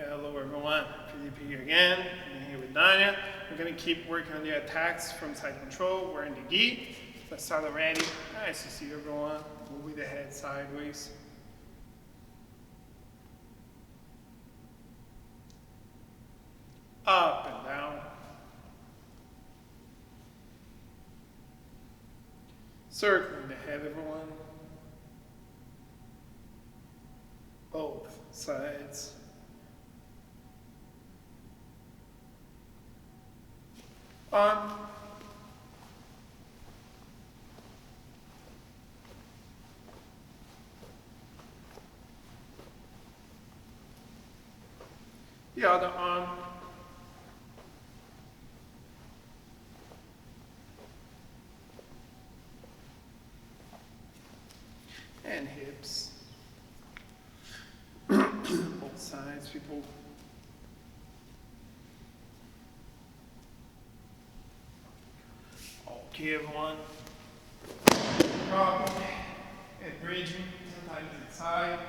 Hello everyone, Felipe here again. I'm here with Danya. We're going to keep working on the attacks from side control. We're in the gi. Let's start already. Nice to see everyone. Moving the head sideways. Up and down. Circling the head, everyone. Both sides. On. The other arm. And hips. Both sides, people. Okay, everyone. Drop and bridging, sometimes inside.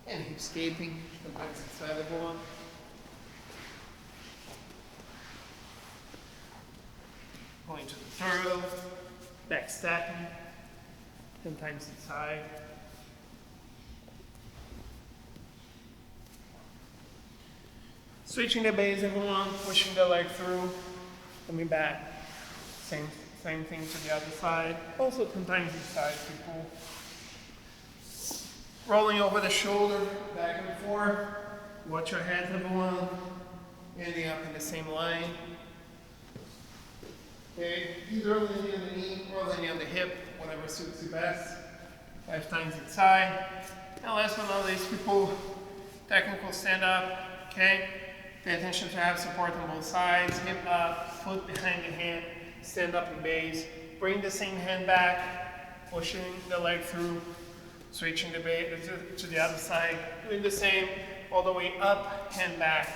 And hip escaping, sometimes inside, everyone. Going to the turtle, back stepping, sometimes inside. Switching the base, everyone, pushing the leg through, coming back. Same thing to the other side. Also sometimes inside, people. Rolling over the shoulder, back and forth. Watch your head, everyone. Ending up in the same line. Okay, either leaning on the knee or leaning on the hip, whatever suits you best. 5 times inside. And last but not least, people, technical stand up. Okay, pay attention to have support on both sides. Hip up, foot behind the hand, stand up in base. Bring the same hand back, pushing the leg through, switching the base to the other side. Doing the same all the way up, hand back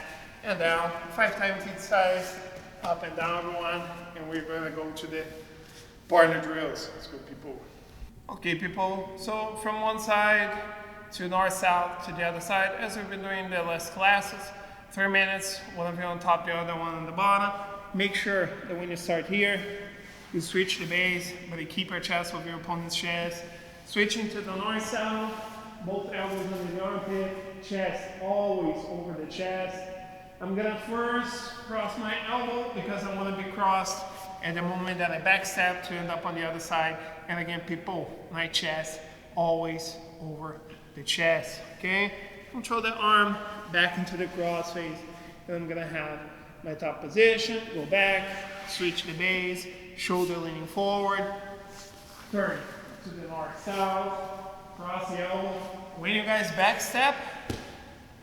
and down. 5 times each side, up and down, everyone. And we're going to go to the partner drills. Let's go, people. Okay, people, so from one side to north-south to the other side, as we've been doing the last classes, 3 minutes, one of you on top, the other one on the bottom. Make sure that when you start here, you switch the base, but you keep your chest with your opponent's chest. Switching to the north-south, both elbows under the armpit, chest always over the chest. I'm gonna first cross my elbow because I want to be crossed at the moment that I backstep to end up on the other side. And again, people, my chest always over the chest, okay? Control the arm back into the cross face. And I'm gonna have my top position, go back, switch the base, shoulder leaning forward, turn to the north-south, cross the elbow. When you guys backstep,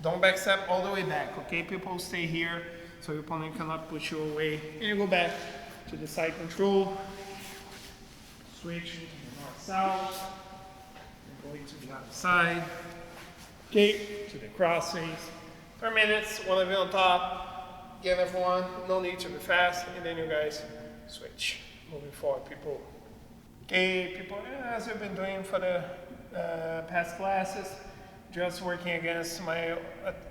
don't backstep all the way back, okay? People, stay here so your opponent cannot push you away. And you go back to the side control, switching to the north-south, and going to the other side, okay, to the cross face. 3 minutes, one of you on top. Again, everyone, no need to be fast, and then you guys switch. Moving forward, people. Okay, people, as we've been doing for the past classes, just working against my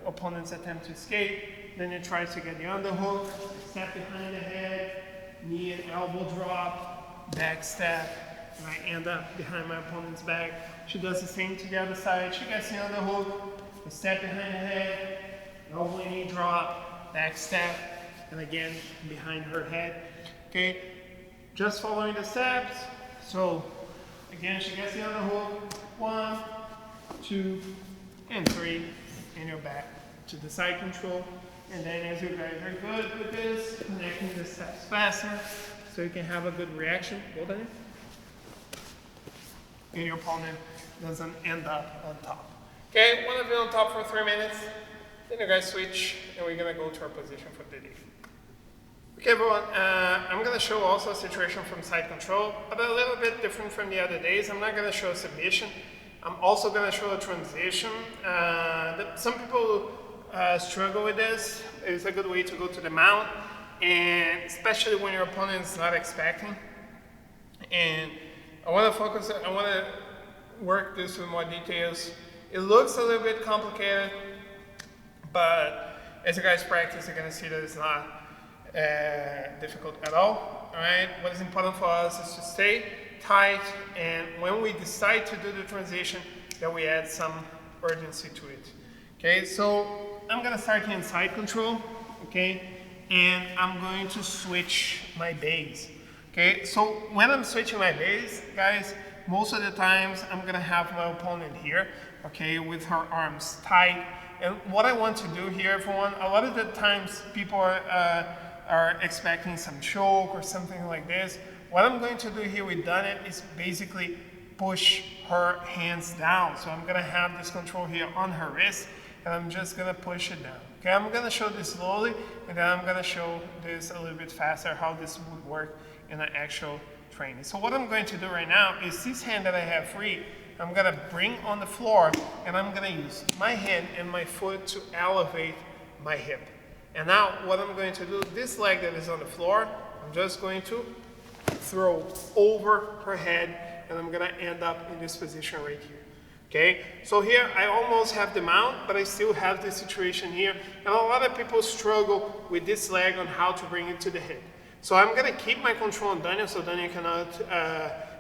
opponent's attempt to escape. Then you try to get the underhook, step behind the head, knee and elbow drop, back step, and I end up behind my opponent's back. She does the same to the other side. She gets the underhook, a step behind the head, elbow and knee drop, back step, and again behind her head. Okay, just following the steps. So again, she gets the underhook. 1, 2, and 3, and you're back to the side control. And then as you guys are good with this, connecting the steps faster so you can have a good reaction. Hold on. And your opponent doesn't end up on top. Okay, one of you on top for 3 minutes. Then you guys switch, and we're gonna go to our position for the day. Okay, everyone, I'm gonna show also a situation from side control, but a little bit different from the other days. I'm not gonna show a submission. I'm also going to show a transition. Some people struggle with this. It's a good way to go to the mount, and especially when your opponent is not expecting. And I want to work this with more details It looks a little bit complicated, but as you guys practice, you're gonna see that it's not difficult at all. All right, what is important for us is to stay tight, and when we decide to do the transition, that we add some urgency to it. Okay, so I'm gonna start here in side control, okay, and I'm going to switch my base. Okay, so when I'm switching my base, guys, most of the times I'm gonna have my opponent here, okay, with her arms tight. And what I want to do here, everyone, a lot of the times people are expecting some choke or something like this. What I'm going to do here with Dania is basically push her hands down. So I'm gonna have this control here on her wrist, and I'm just gonna push it down. Okay, I'm gonna show this slowly, and then I'm gonna show this a little bit faster, how this would work in an actual training. So what I'm going to do right now is this hand that I have free, I'm gonna bring on the floor, and I'm gonna use my hand and my foot to elevate my hip. And now what I'm going to do, this leg that is on the floor, I'm just going to throw over her head, and I'm gonna end up in this position right here. Okay, so here I almost have the mount, but I still have this situation here. And a lot of people struggle with this leg on how to bring it to the hip. So I'm gonna keep my control on Dania so Dania cannot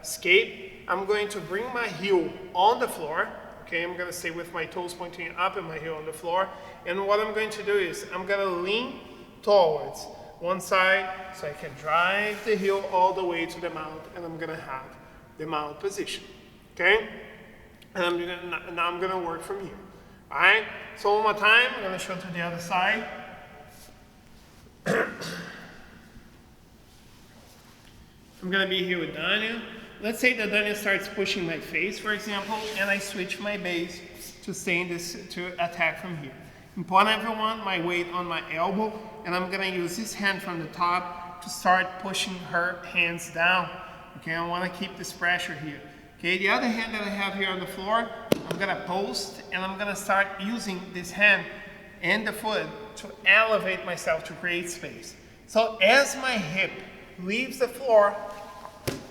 escape. I'm going to bring my heel on the floor. Okay, I'm gonna stay with my toes pointing up and my heel on the floor. And what I'm going to do is I'm gonna lean towards one side so I can drive the heel all the way to the mount, and I'm gonna have the mount position. Okay, and now I'm gonna work from here. All right, so one more time, I'm gonna show to the other side. I'm gonna be here with Dania. Let's say that Dania starts pushing my face, for example, and I switch my base to stay in this, to attack from here. Important, everyone, my weight on my elbow, and I'm gonna use this hand from the top to start pushing her hands down. Okay, I wanna keep this pressure here. Okay, the other hand that I have here on the floor, I'm gonna post, and I'm gonna start using this hand and the foot to elevate myself to create space. So as my hip leaves the floor,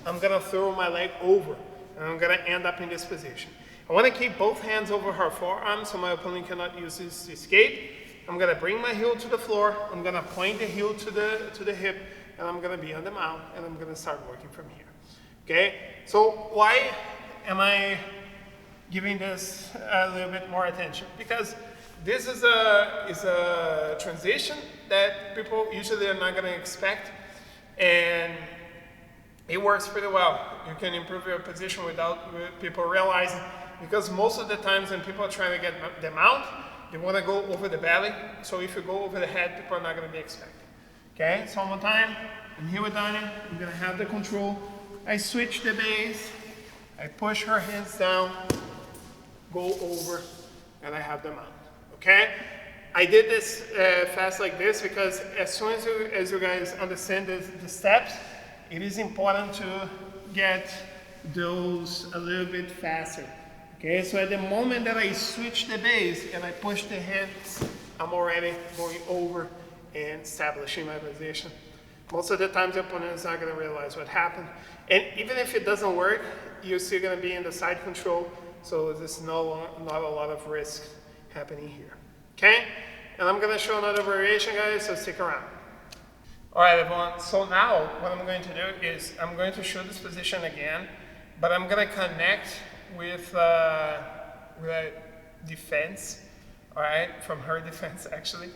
I'm gonna throw my leg over, and I'm gonna end up in this position. I wanna keep both hands over her forearm so my opponent cannot use this to escape. I'm gonna bring my heel to the floor, I'm gonna point the heel to the hip, and I'm gonna be on the mount, and I'm gonna start working from here. Okay, so why am I giving this a little bit more attention? Because this is a transition that people usually are not gonna expect, and it works pretty well. You can improve your position without people realizing, because most of the times when people are trying to get them out, they want to go over the belly. So if you go over the head, people are not going to be expecting. Okay, so one more time. I'm here with Dania. I'm going to have the control. I switch the base. I push her hands down, go over, and I have them out. Okay? I did this fast like this because as soon as you guys understand the steps, it is important to get those a little bit faster. Okay, so at the moment that I switch the base and I push the hands, I'm already going over and establishing my position. Most of the times the opponent is not going to realize what happened. And even if it doesn't work, you're still going to be in the side control, so there's not a lot of risk happening here. Okay, and I'm going to show another variation, guys, so stick around. All right, everyone, so now what I'm going to do is I'm going to show this position again, but I'm going to connect with a defense, all right, from her defense actually.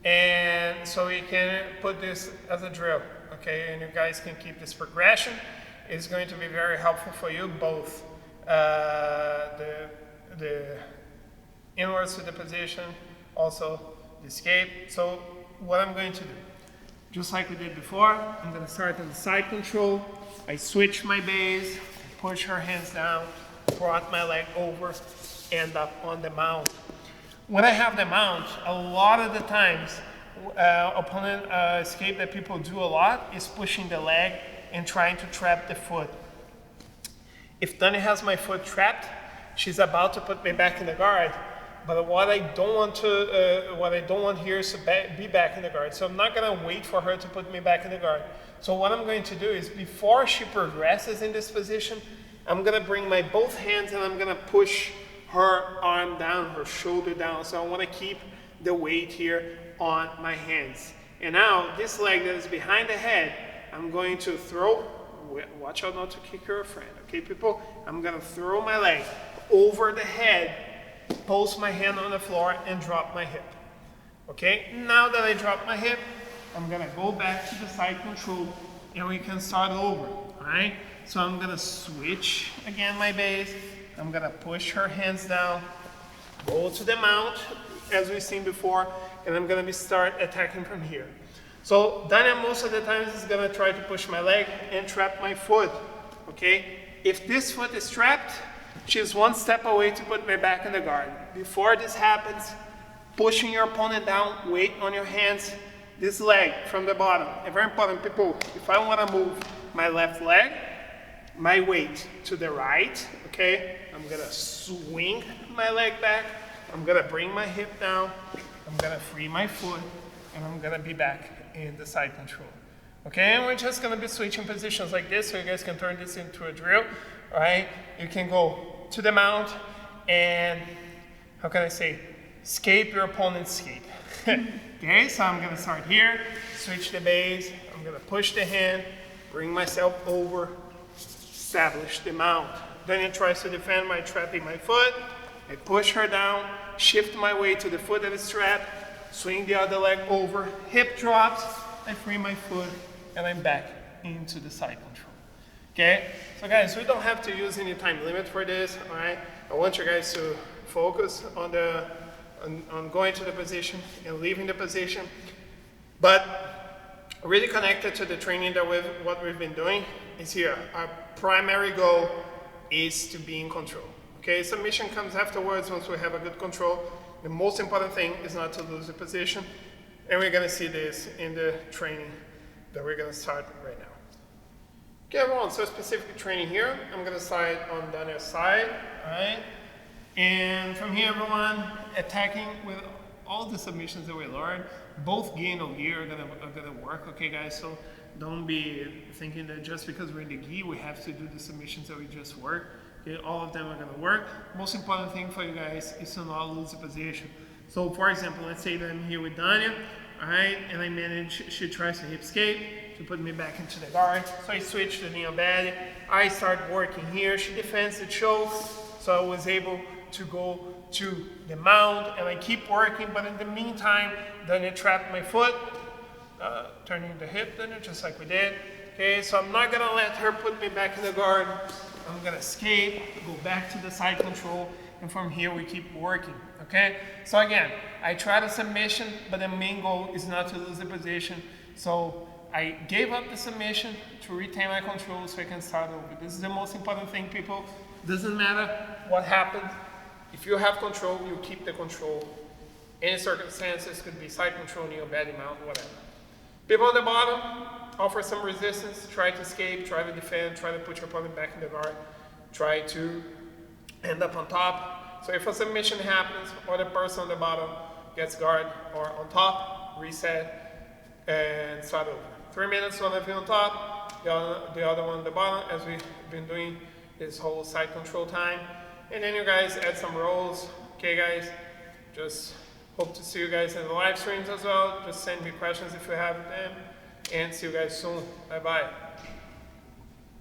And so we can put this as a drill, okay, and you guys can keep this progression. It's going to be very helpful for you, both the inwards to the position, also the escape. So what I'm going to do, just like we did before, I'm going to start on the side control. I switch my base, push her hands down, brought my leg over, end up on the mount. When I have the mount, a lot of the times, opponent escape that people do a lot is pushing the leg and trying to trap the foot. If Dania has my foot trapped, she's about to put me back in the guard. But what I don't want here is to be back in the guard. So I'm not gonna wait for her to put me back in the guard. So what I'm going to do is, before she progresses in this position, I'm gonna bring my both hands and I'm gonna push her arm down, her shoulder down. So I want to keep the weight here on my hands. And now this leg that is behind the head, I'm going to throw, watch out not to kick your friend, okay people? I'm gonna throw my leg over the head, post my hand on the floor and drop my hip. Okay, now that I drop my hip, I'm gonna go back to the side control and we can start over, all right? So I'm gonna switch again my base. I'm gonna push her hands down, go to the mount as we've seen before, and I'm gonna start attacking from here. So Dania most of the times is gonna try to push my leg and trap my foot, okay? If this foot is trapped, she's one step away to put me back in the guard. Before this happens, pushing your opponent down, weight on your hands, this leg from the bottom. And very important, people, if I wanna move my left leg, my weight to the right, okay? I'm gonna swing my leg back, I'm gonna bring my hip down, I'm gonna free my foot, and I'm gonna be back in the side control. Okay, and we're just gonna be switching positions like this so you guys can turn this into a drill, all right? You can go to the mount and, how can I say, escape your opponent's escape. Okay, so I'm gonna start here, switch the base, I'm gonna push the hand, bring myself over, establish the mount. Then it tries to defend by trapping my foot. I push her down, shift my weight to the foot that is trapped, swing the other leg over, hip drops, I free my foot, and I'm back into the side control. Okay, so guys, we don't have to use any time limit for this, all right? I want you guys to focus on going to the position and leaving the position, but really connected to the training that what we've been doing is here. Our primary goal is to be in control. Okay, submission comes afterwards once we have a good control. The most important thing is not to lose the position, and we're gonna see this in the training that we're gonna start right now. Okay, everyone, so specific training here. I'm gonna start on the other side, all right? And from here, everyone, attacking with all the submissions that we learned. Both gi and no gi are gonna work, okay, guys? So don't be thinking that just because we're in the gi, we have to do the submissions that we just worked. Okay, all of them are gonna work. Most important thing for you guys is to not lose the position. So for example, let's say that I'm here with Dania, all right, and I manage, she tries to hip escape to put me back into the guard. So I switch to knee on bed. I start working here. She defends the choke, so I was able to go to the mount, and I keep working, but in the meantime, Dania trapped my foot, turning the hip, Dania, just like we did. Okay, so I'm not gonna let her put me back in the guard. I'm gonna escape, go back to the side control, and from here we keep working, okay? So again, I tried a submission, but the main goal is not to lose the position. So I gave up the submission to retain my control so I can start over. This is the most important thing, people. Doesn't matter what happened. If you have control, you keep the control. Any circumstances, could be side control, knee or body mount, whatever. People on the bottom, offer some resistance, try to escape, try to defend, try to put your opponent back in the guard, try to end up on top. So if a submission happens, or the person on the bottom gets guard or on top, reset, and start over. 3 minutes, one of you on top, the other one on the bottom, as we've been doing this whole side control time. And then you guys add some rolls. Okay guys, just hope to see you guys in the live streams as well. Just send me questions if you have them. And see you guys soon. Bye bye.